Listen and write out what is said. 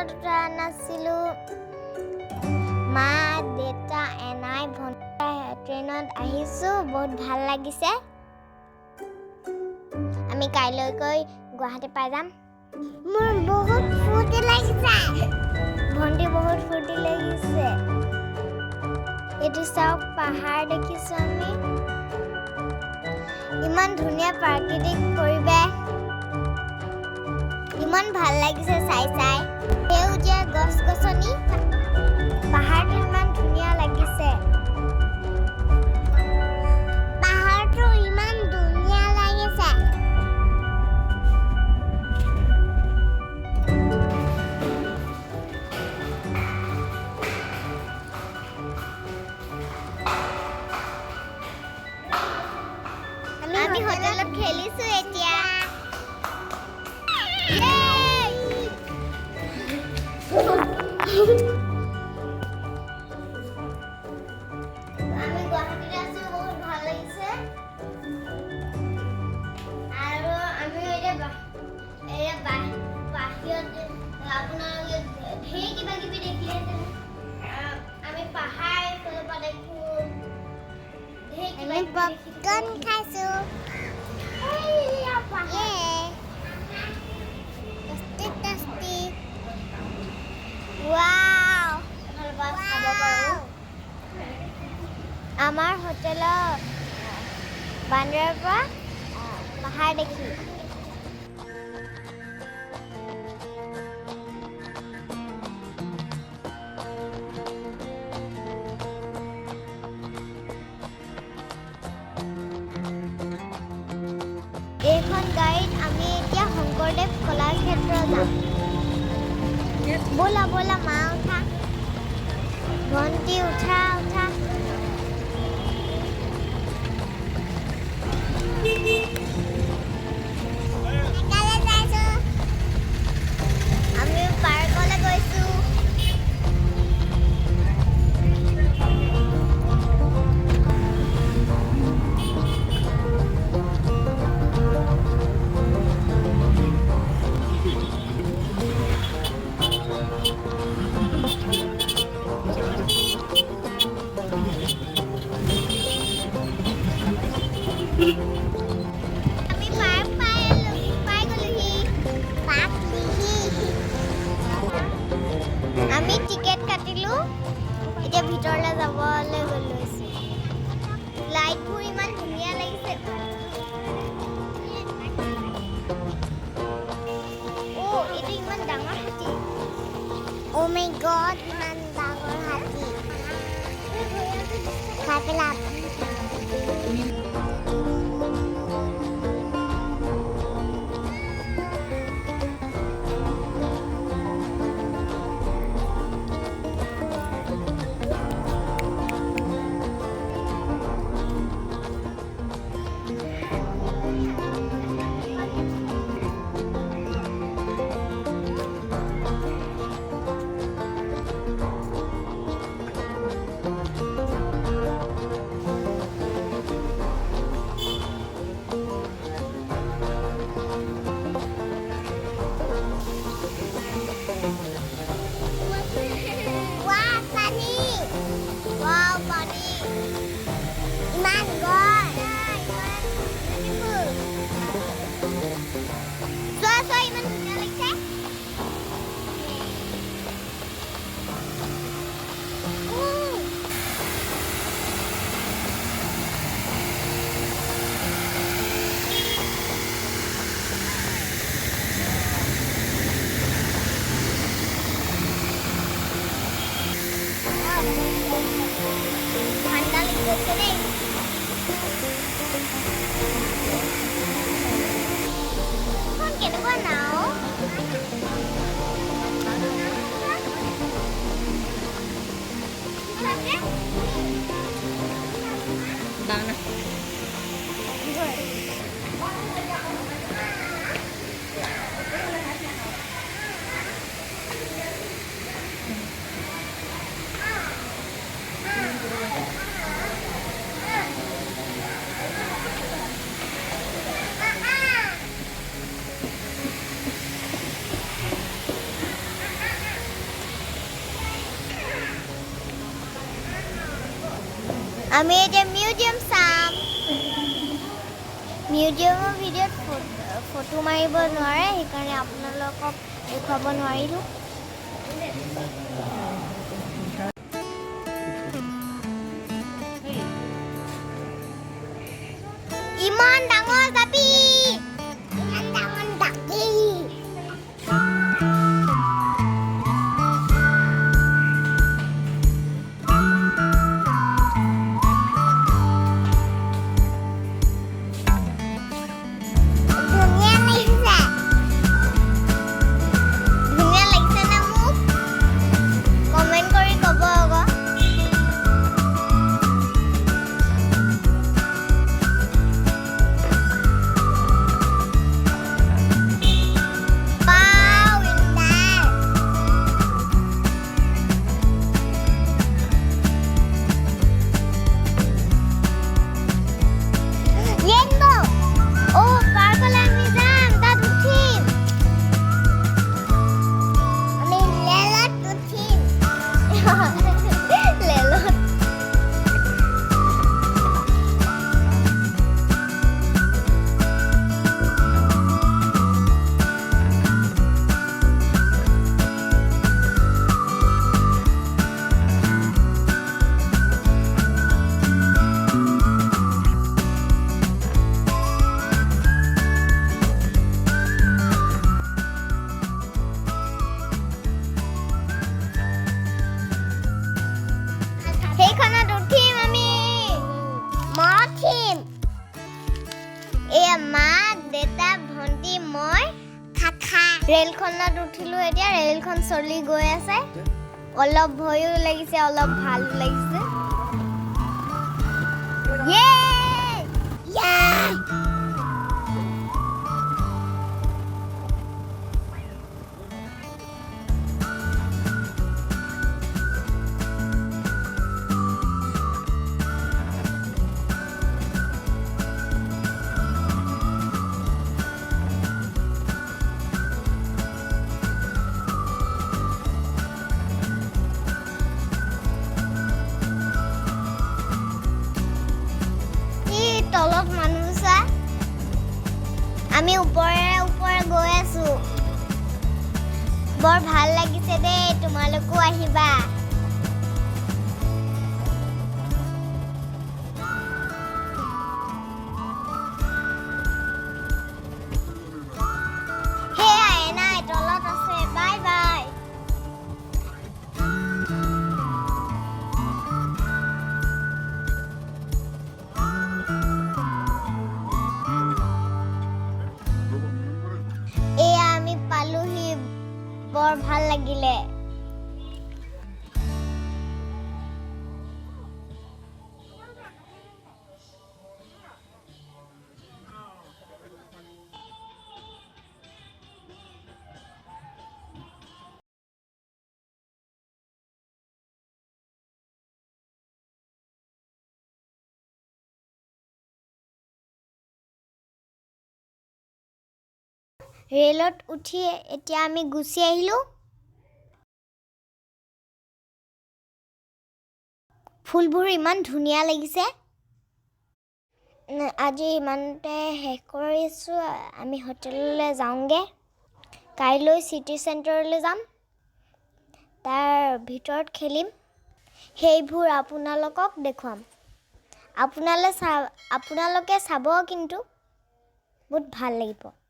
ট্ৰেইনত উঠা নাছিলোঁ মা দেউতা এনাই ভণ্টি ট্ৰেইনত আহিছোঁ বহুত ভাল লাগিছে আমি কাইলৈকৈ গুৱাহাটী পাই যাম মোৰ বহুত ফূৰ্তি লাগিছে ভণ্টি বহুত ফূৰ্তি লাগিছে এইটো চাওক পাহাৰ দেখিছোঁ আমি ইমান ধুনীয়া প্ৰাকৃতিক পৰিৱেশ ইমান ভাল লাগিছে চাই চাই সেউজীয়া গছ-গছনি পাহাৰটো ইমান ধুনীয়া লাগিছে পাহাৰটো ইমান ধুনীয়া লাগিছে আমি হোটেলত খেলিছো এতিয়া আমি গুৱাহাটীত আছো বহুত ভাল লাগিছে আৰু আমি এতিয়া বাহিৰত আপোনালোকে ঢেৰ কিবা কিবি দেখিলেহেঁতেন আমি পাহাৰ এইফালৰ পৰা দেখো ঢেৰ কিবা পপকৰ্ণ খাইছো tasty wow আমাৰ হোটেলৰ বান্দ্ৰাৰ পৰা পাহাৰ দেখি এইখন গাড়ীত আমি এতিয়া শংকৰদেৱ কলাক্ষেত্ৰ যাম बोला बोला माँ उठा भंटी उठा उठा আমি পাৰ্কলৈ গৈছো আমি টিকেট কাটিলো এতিয়া ভিতৰলৈ যাবলৈ লৈছো লাইটবোৰ ইমান ধুনীয়া লাগিছে ও এইটো ইমান ডাঙৰ হাতী ও মাই গড ইমান ডাঙৰ হাতী খাই পেলাম ঠান্ডা লাগছে নেই কোন কেনেকুৱা নাও দানা আমি এতিয়া মিউজিয়াম চাম মিউজিয়ামৰ ভিডিঅ'ত ফটো মাৰিব নোৱাৰে সেইকাৰণে আপোনালোকক দেখুৱাব নোৱাৰিলোঁ ইমান ডাঙৰ জাপি ইমান ডাঙৰ জাপি ৰেলখনত উঠিলো এতিয়া ৰেলখন চলি গৈ আছে অলপ ভয়ো লাগিছে অলপ ভালো লাগিছে ইয়ে ইয়ে তলত মানুহ চা আমি ওপৰে গৈ আছো বৰ ভাল লাগিছে দে তোমালোকো আহিবা হে নাই তলত আছে বাই বাই বৰ ভাল লাগিলে ৰেলত উঠি এতিয়া আমি গুচি আহিলো ফুলবোৰ ইমান ধুনীয়া লাগিছে আজি ইমানতে শেষ কৰিছো আমি হোটেললৈ যাওঁগে কাইলৈ সিটি চেণ্টাৰলৈ যাম তাৰ ভিতৰত খেলিম সেইবোৰ আপোনালোকক দেখুৱাম আপোনালোকে চাব কিন্তু বহুত ভাল লাগিব